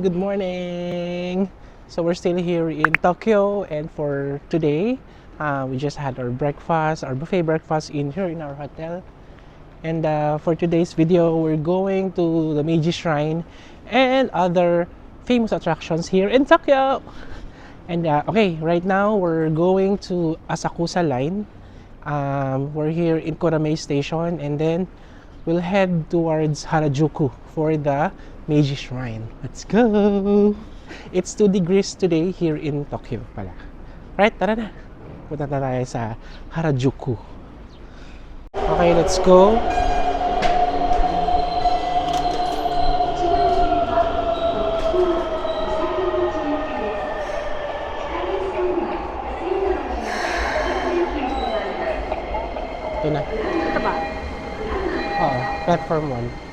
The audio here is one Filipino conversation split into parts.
guys, good morning. So we're still here in Tokyo, and for today we just had our breakfast, our buffet breakfast in our hotel. And for today's video, we're going to the Meiji Shrine and other famous attractions here in Tokyo. And okay, right now we're going to Asakusa Line. We're here in Kuramei Station, and then we'll head towards Harajuku for the Meiji Shrine. Let's go! It's 2 degrees today here in Tokyo pala. Right, tara na. Punta na tayo sa Harajuku. Okay, let's go. Ito na. Ito ba? Oo, platform 1.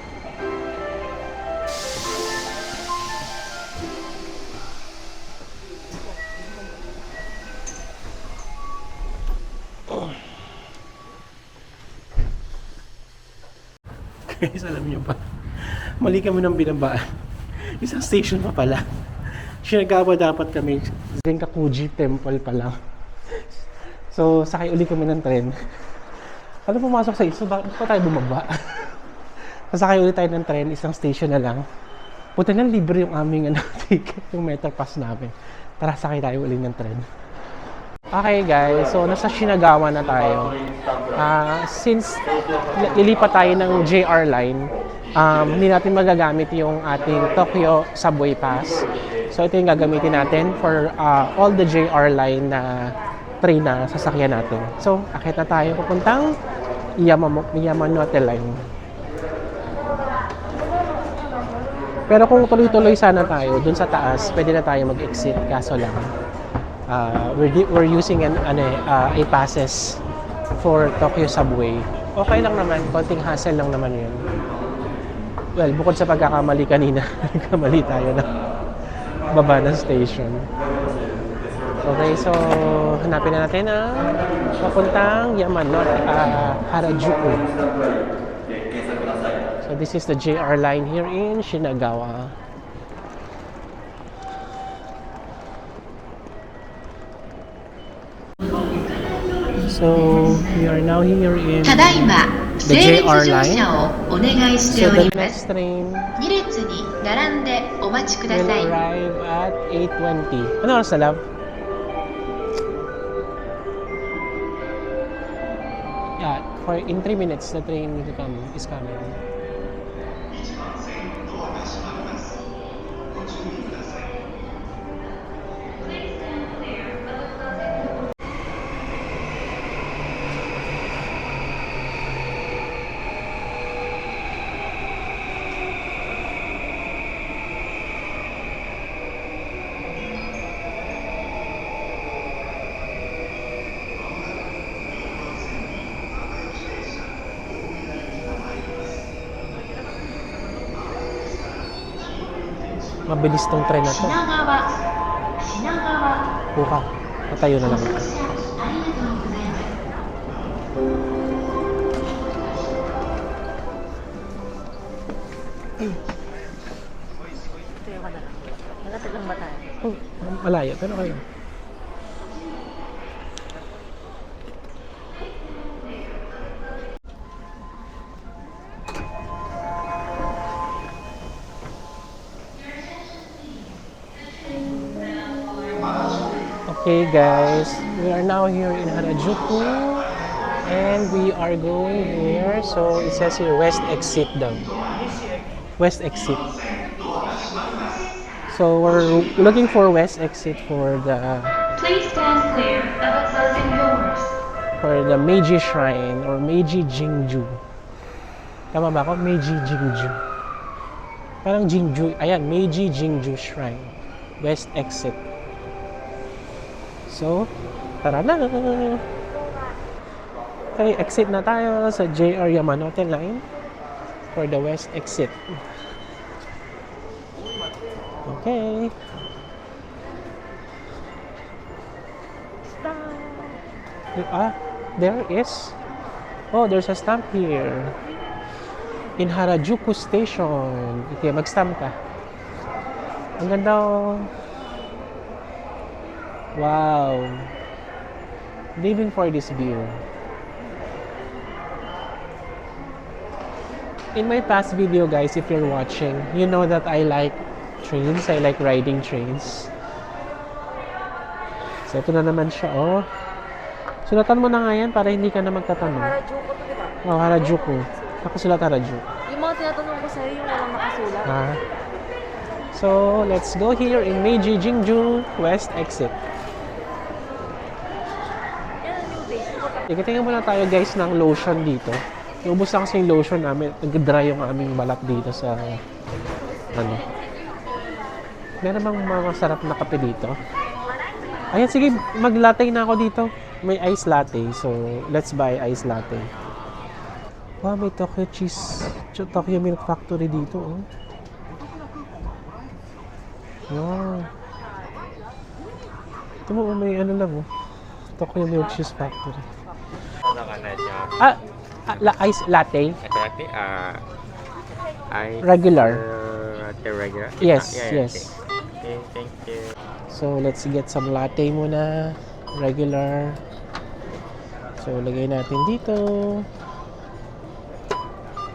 Guys, alam nyo ba? Mali kami ng binabaan. Isang station pa pala. Shinagawa dapat kami. Zenkakuji Temple pa lang. So, sakay uli kami ng tren. Ano pumasok sa iso? Bakit pa tayo bumaba? Sasakay ulit tayo ng tren, isang station na lang. Puta na, libre yung aming ticket, yung Metropass namin. Tara, sakay tayo ulit ng tren. Okay guys, so nasa Shinagawa na tayo. Since lilipat tayo ng JR line, hindi natin magagamit yung ating Tokyo Subway Pass. So ito yung gagamitin natin for all the JR line na train na sasakyan natin. So, akit na tayo papuntang Yamanote Line. Pero kung tuloy-tuloy sana tayo dun sa taas, pwede na tayo mag-exit. Kaso lang, we're using a passes for Tokyo Subway. Okay lang naman, konting hassle lang naman yun. Well, bukod sa pagkakamali kanina, nagkamali tayo na baba ng station. Okay, so hanapin na natin ang papuntang Yamanote, Harajuku. So this is the JR line here in Shinagawa. So we are now here in the JR line. So the next train will arrive at 8:20. Ano oras na, love? Yeah, in 3 minutes the train is coming. Mabilis tong tren na to. Puka. Patayo na lang. Tayo ka na lang. Malapit lang ba tayo? Oh, malayo. Pero kayo. Okay guys, we are now here in Harajuku and we are going here. So it says here West Exit daw. West Exit. So we're looking for West Exit for the Please stand clear of the closing doors. for the Meiji Shrine or Meiji Jinju. Tama ba ako? Meiji Jinju. Parang Jinju. Ayan, Meiji Jinju Shrine. West Exit. So, tara na! Okay, exit na tayo sa JR Yamanote Line for the West Exit. Okay. There is. Oh, there's a stamp here. In Harajuku Station. Okay, mag-stamp ka. Ang ganda oh. Wow. Living for this view. In my past video guys, if you're watching, you know that I like trains. I like riding trains. So ito na naman siya oh. Sulatan mo na nga yan para hindi ka na magtatanong. Harajuku to, di ba? Oh, Harajuku. Nakasulat Harajuku. Yung mga tinatanong ko sa'yo, yung walang nakasulat. Ah. So, let's go here in Meiji Jinju West exit. Yan ang new day. Tingnan muna tayo guys ng lotion dito. Naubos na kasi yung lotion namin. Nag-dry yung aming balat dito sa ano. Meron bang mga sarap na kape dito? Ayan, sige, mag-latte na ako dito. May ice latte. So, let's buy ice latte. Wow, may Tokyo cheese. Tokyo Milk Factory dito, oh. Wow. Ito mo, may ano lang, oh. Tokyo Milk Cheese Factory. Ice latte? Exactly. I Regular. latte regular. Yes, Yeah, yes. Okay, thank you. So, let's get some latte muna. Regular. So, lagay natin dito.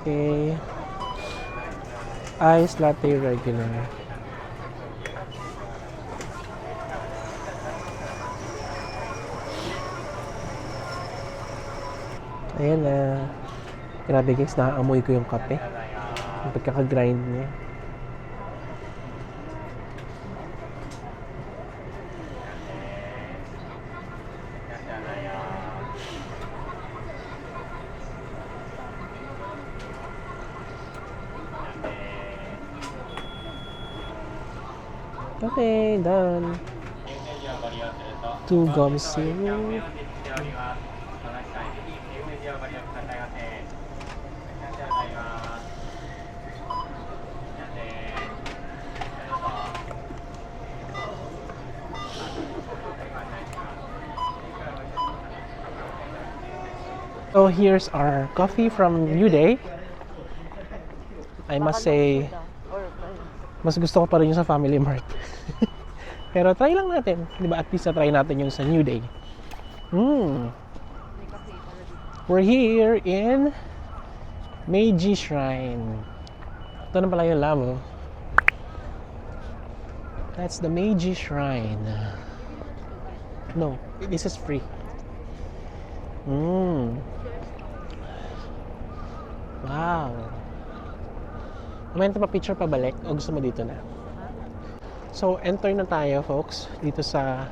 Okay. Ice latte regular. Ayan na. Grabe guys, naaamoy ko yung kape. Yung pagkakagrind niya. Okay, done. 2 gum syrup. So here's our coffee from New Day. I must say, mas gusto ko pa rin yung sa Family Mart. Pero try lang natin. Di ba? At least try natin yung sa New Day. We're here in Meiji Shrine. Ito na pala yung labo. That's the Meiji Shrine. No, this is free. Wow. Mamaya pa picture pa balik o gusto mo dito na? So, enter na tayo folks dito sa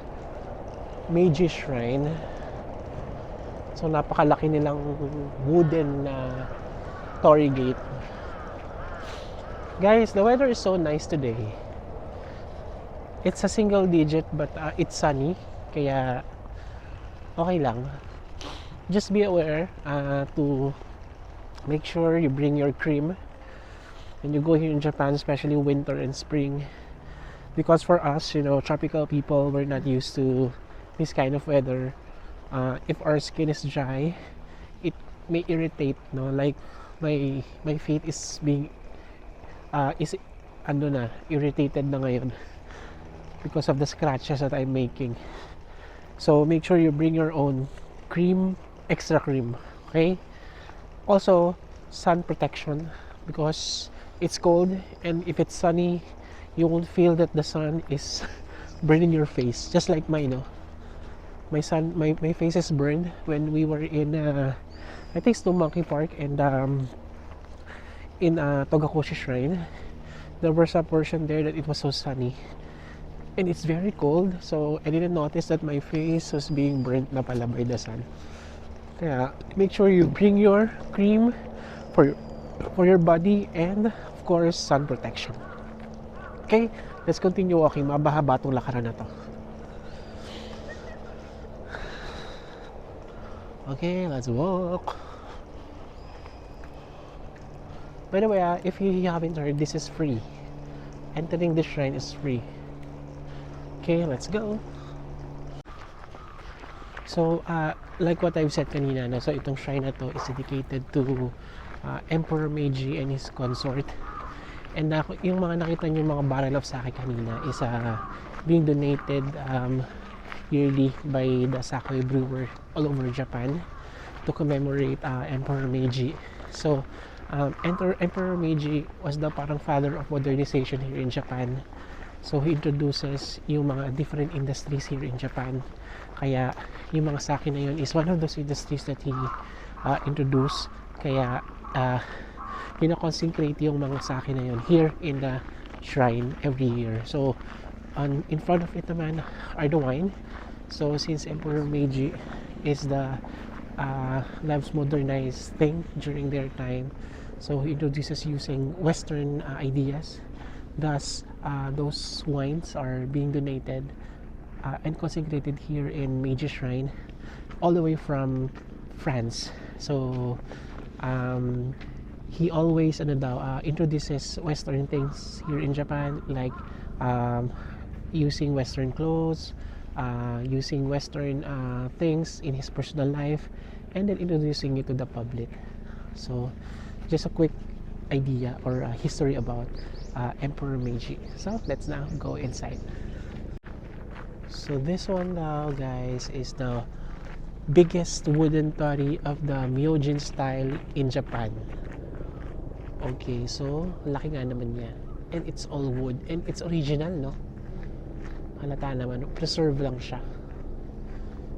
Meiji Shrine. So, napakalaki nilang wooden na torii gate. Guys, the weather is so nice today. It's a single digit but it's sunny. Kaya, okay lang. Just be aware to make sure you bring your cream when you go here in Japan, especially winter and spring. Because for us, you know, tropical people, we're not used to this kind of weather. If our skin is dry, it may irritate, no? Like my feet is being irritated na ngayon because of the scratches that I'm making. So make sure you bring your own cream, extra cream, okay? Also, sun protection because it's cold and if it's sunny, you won't feel that the sun is burning your face. Just like mine, no? My face is burned when we were in I think it's Monkey Park and in Togakoshi Shrine. There was a portion there that it was so sunny and it's very cold, so I didn't notice that my face was being burnt na pala by the sun. Kaya make sure you bring your cream for your body and of course sun protection. Okay, let's continue walking. Mabahaba itong lakaran na to. Okay, let's walk. By the way, if you haven't heard, this is free. Entering this shrine is free. Okay, let's go. So, like what I've said kanina, no? So itong shrine na to is dedicated to Emperor Meiji and his consort. And yung mga nakita nyo mga barrel of sake kanina is being donated yearly by the sake brewer all over Japan to commemorate Emperor Meiji. So Emperor Meiji was the parang father of modernization here in Japan. So he introduces yung mga different industries here in Japan. Kaya yung mga sake na yun is one of those industries that he introduced. Kaya consecrate yung mga sake na yun here in the shrine every year. So in front of it naman are the wine. So since Emperor Meiji is the lives modernized thing during their time, so he introduces using Western ideas. Thus, those wines are being donated and consecrated here in Meiji Shrine, all the way from France. So, he always introduces Western things here in Japan, like using Western clothes, using Western things in his personal life, and then introducing it to the public. So, just a quick idea or history about Emperor Meiji. So let's now go inside. So this one now, guys, is the biggest wooden torii of the Myojin style in Japan. Okay, so laki nga naman yan, and it's all wood, and it's original, no? Halata naman, preserve lang siya.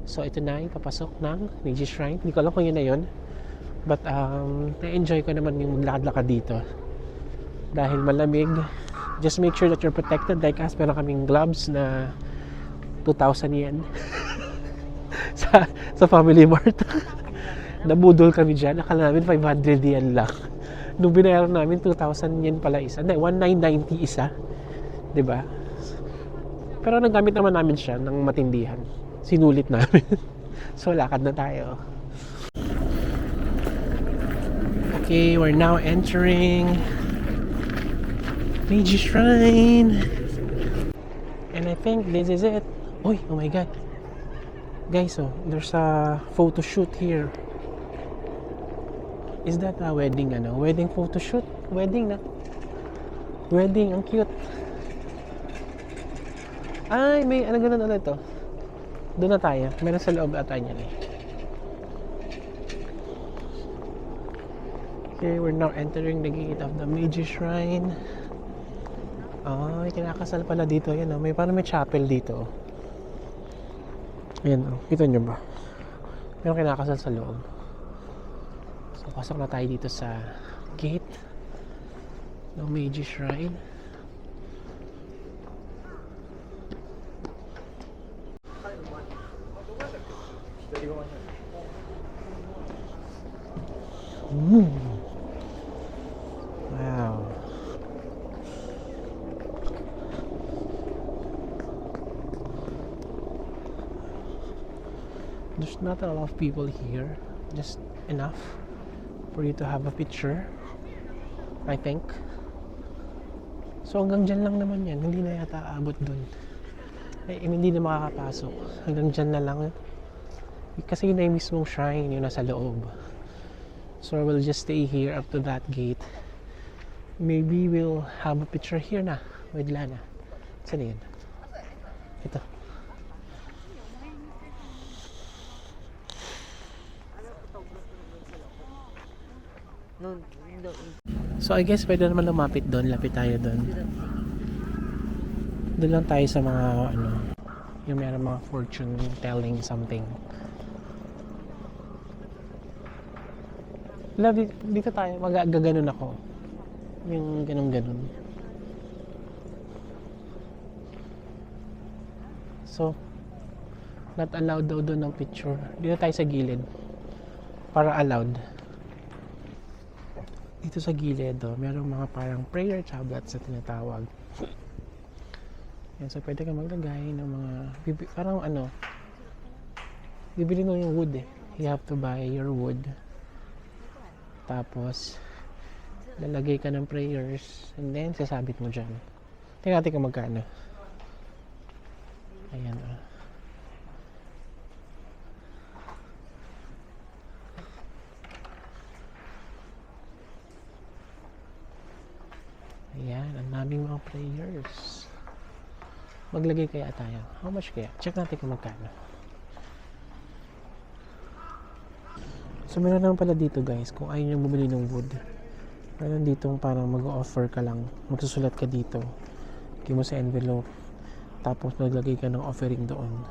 So ito na yung papasok ng Meiji Shrine. Hindi ko alam kung yun na yun, but na-enjoy ko naman yung maglakad-lakad dito dahil malamig. Just make sure that you're protected. Like us, meron kaming gloves na 2,000 yen sa Family Mart. Nabudol kami dyan. Akala namin 500 yen lang. Nung binayaran namin 2,000 yen pala isa. Hindi, 1,990 isa. 'Di ba? Pero nagamit naman namin siya ng matindihan. Sinulit namin. So lakad na tayo. Okay, we're now entering Meiji Shrine, and I think this is it. Oh my god, guys, there's a photo shoot here. Is that a wedding wedding photo shoot? Wedding ang cute. Ay, may ganun ito. Doon na tayo, meron sa loob ata niyan eh. Okay, we're now entering the gate of the Meiji Shrine. May kinakasal pala dito. Yan, may parang may chapel dito. Ayan, kita nyo ba? Meron kinakasal sa loob. So, pasok na tayo dito sa gate ng Meiji Shrine. Wow. There's not a lot of people here, just enough for you to have a picture, I think. So hanggang dyan lang naman yan, hindi na yata aabot dun. Hindi na makakapasok, hanggang dyan na lang. Kasi yun na yung mismong shrine, yun nasa loob. So we'll just stay here up to that gate. Maybe we'll have a picture here na with Lana. Saan yun? Ito. So I guess pwede naman lumapit doon. Lapit tayo doon. Doon lang tayo sa mga yung meron mga fortune telling something. Dito tayo, magaganon ako. Yung ganun-ganun. So, not allowed daw doon ng picture. Dito tayo sa gilid. Para allowed. Dito sa gilid, merong mga parang prayer tablets na tinatawag. Yan, so pwede ka maglagay ng mga, parang bibili mo yung wood eh. You have to buy your wood. Tapos, lalagay ka ng prayers and then sasabit mo dyan. Tingnan natin kung magkano. Ayan daming mga prayers. Maglagay kaya tayo. How much kaya? Check natin kung magkano. So meron naman pala dito guys, kung ayaw nyo bumili ng wood, meron dito parang mag-offer ka lang, magsusulat ka dito, lagay mo sa envelope, tapos maglagay ka ng offering doon.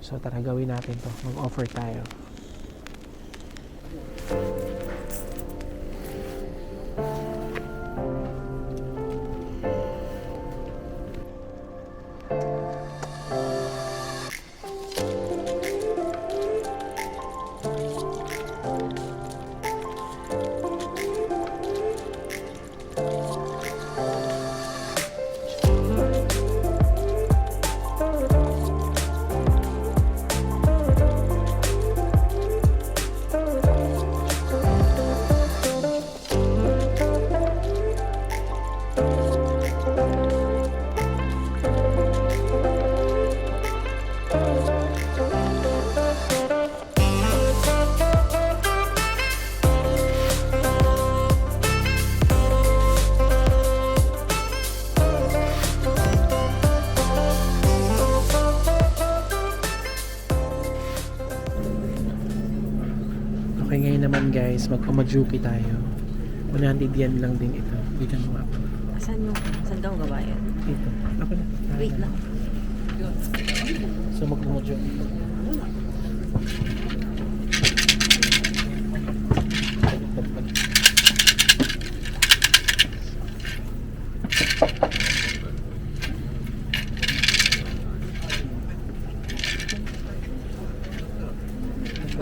So tara, gawin natin to, mag-offer tayo. Okay, ngayon naman guys, magpamajuki tayo. 100 yen lang din ito. Bigyan mo ako. Saan ka magabayan? Ito. Ako na. Wait lang. So magpamajuki.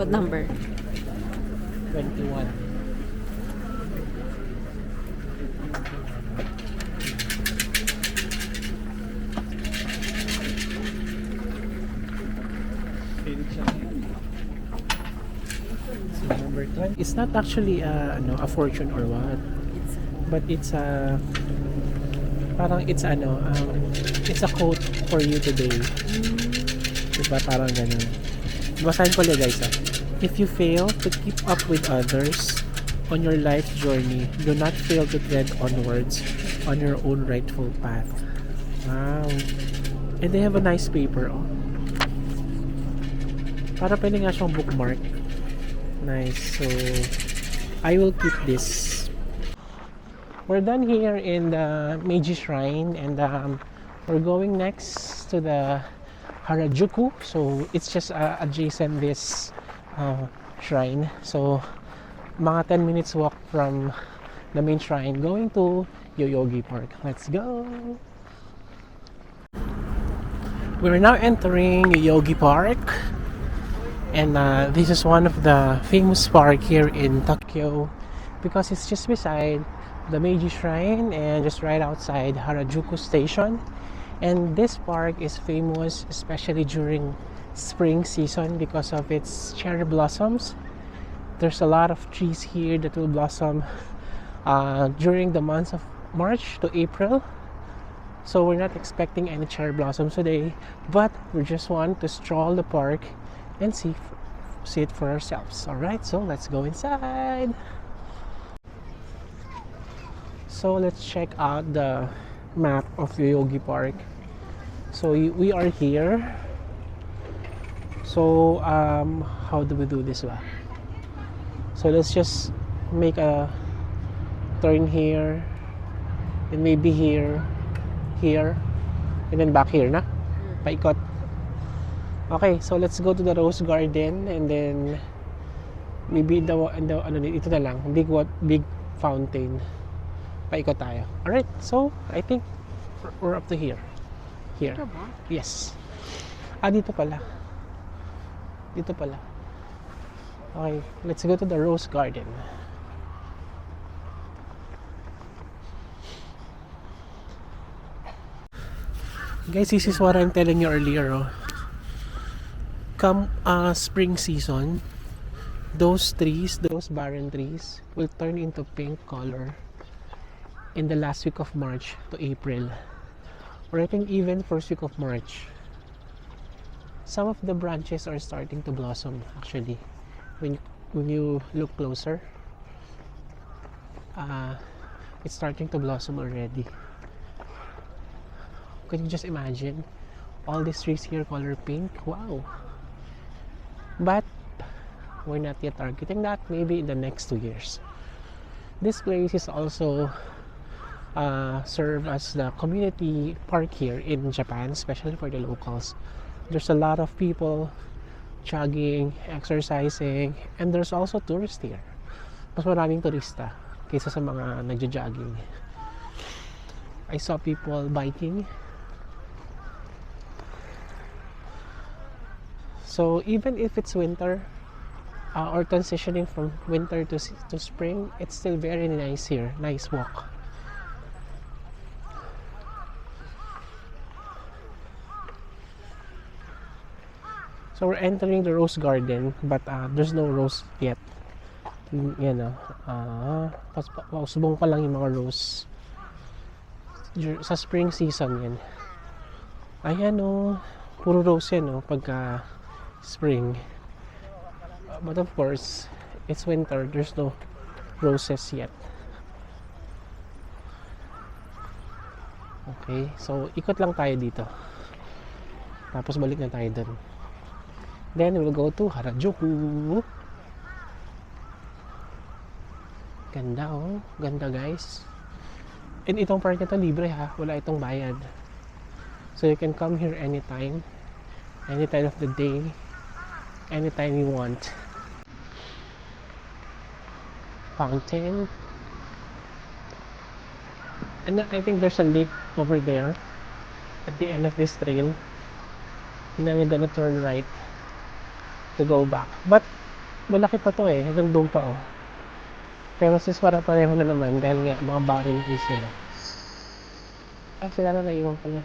What number? 21. So number 20. It's not actually a fortune or what, but it's a parang it's it's a quote for you today. Diba parang ganun. Basahin ko lang guys If you fail to keep up with others on your life journey, do not fail to tread onwards on your own rightful path. Wow. And they have a nice paper, oh. Para pwede nga siyang bookmark. Nice. So, I will keep this. We're done here in the Meiji Shrine, and we're going next to the Harajuku. So, it's just adjacent this shrine. So mga 10 minutes walk from the main shrine going to Yoyogi Park. Let's go. We're now entering Yoyogi Park, and this is one of the famous park here in Tokyo because it's just beside the Meiji Shrine and just right outside Harajuku Station. And this park is famous especially during spring season because of its cherry blossoms. There's a lot of trees here that will blossom during the months of March to April. So we're not expecting any cherry blossoms today, but we just want to stroll the park and see it for ourselves. Alright, so let's go inside. So let's check out the map of Yoyogi Park. So we are here. So how do we do this ba? So let's just make a turn here, and maybe here, and then back here na. Paikot. Okay, so let's go to the Rose Garden, and then maybe ito na lang, big fountain. Paikot tayo. Alright, so I think we're up to here. Here. Yes. Dito pala. Okay, let's go to the Rose Garden. Guys, this is what I'm telling you earlier. Oh. Come spring season, those trees, those barren trees will turn into pink color in the last week of March to April, or I think even first week of March. Some of the branches are starting to blossom actually when you look closer. It's starting to blossom already. Can you just imagine? All these trees here color pink. Wow. But we're not yet targeting that. Maybe in the next 2 years. This place is also serve as the community park here in Japan, especially for the locals. There's a lot of people jogging, exercising, and there's also tourists here. Mas maraming turista kaysa sa mga nagja-jogging. I saw people biking. So even if it's winter or transitioning from winter to spring, it's still very nice here. Nice walk. So we're entering the rose garden, but there's no rose yet. Yan subong pa lang yung mga rose. Sa spring season yan. Ayan puro rose yan pagka spring. But of course, it's winter. There's no roses yet. Okay, so ikot lang tayo dito. Tapos balik na tayo dun. Then we'll go to Harajuku. Ganda ganda guys. And itong park na to libre ha, wala itong bayad. So you can come here anytime of the day, anytime you want. Fountain. And I think there's a lake over there at the end of this trail. And then we're gonna turn right to go back. But malaki pa to hanggang doon pa Pero sis pareho na naman dahil nga mga barren trees sila. Sila na naiwan pala.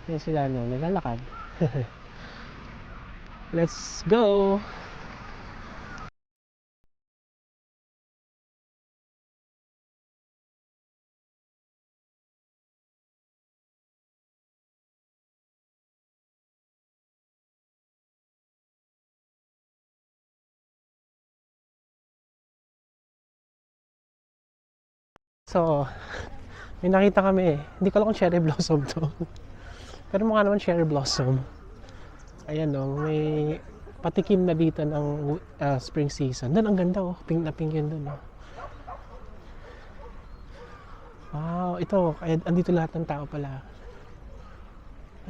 Yan sila naglalakad. Let's go! So, may nakita kami Hindi ko alam kung cherry blossom to. Pero mukha naman cherry blossom. Ayan may patikim na dito ng spring season. Doon ang ganda pink na pink yun doon Wow, ito. Andito lahat ng tao pala.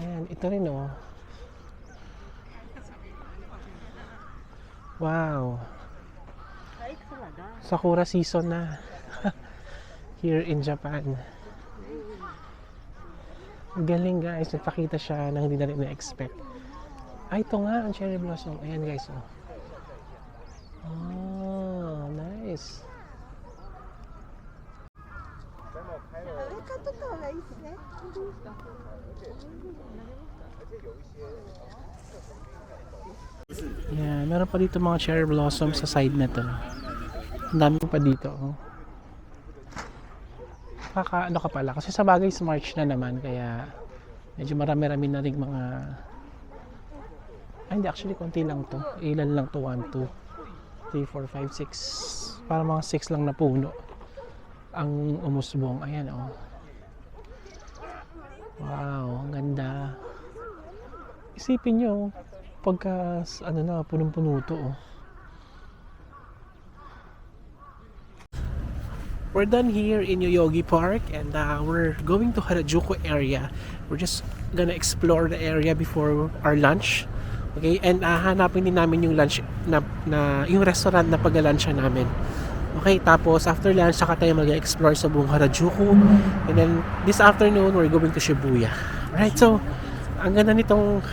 Ayan, ito rin Wow. Sakura season na. Here in Japan. Galing guys, nagpakita siya na hindi na rin na-expect. Ito nga ang cherry blossom. Ayan guys nice. Yeah, meron pa dito mga cherry blossom sa side na to. Ang dami pa dito ano ka pala kasi sa bagay March na naman kaya medyo marami-rami na rin mga hindi actually konti lang to, ilan lang to 1, 2, 3, 4, 5, 6 para mga 6 lang na puno ang umusbong. Ayan wow, ang ganda. Isipin nyo pagka punong-puno to We're done here in Yoyogi Park and we're going to Harajuku area. We're just gonna explore the area before our lunch. Okay? And hanapin din namin yung lunch na yung restaurant na pag-lunch namin. Okay? Tapos after lunch, saka tayo mag-explore sa buong Harajuku. And then this afternoon, we're going to Shibuya. Right? So, ang ganda nitong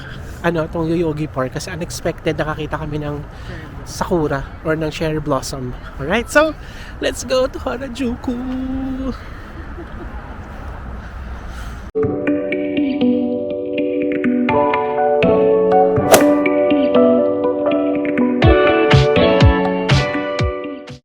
itong Yoyogi Park kasi unexpected nakakita kami ng sakura or ng cherry blossom. Alright, so let's go to Harajuku.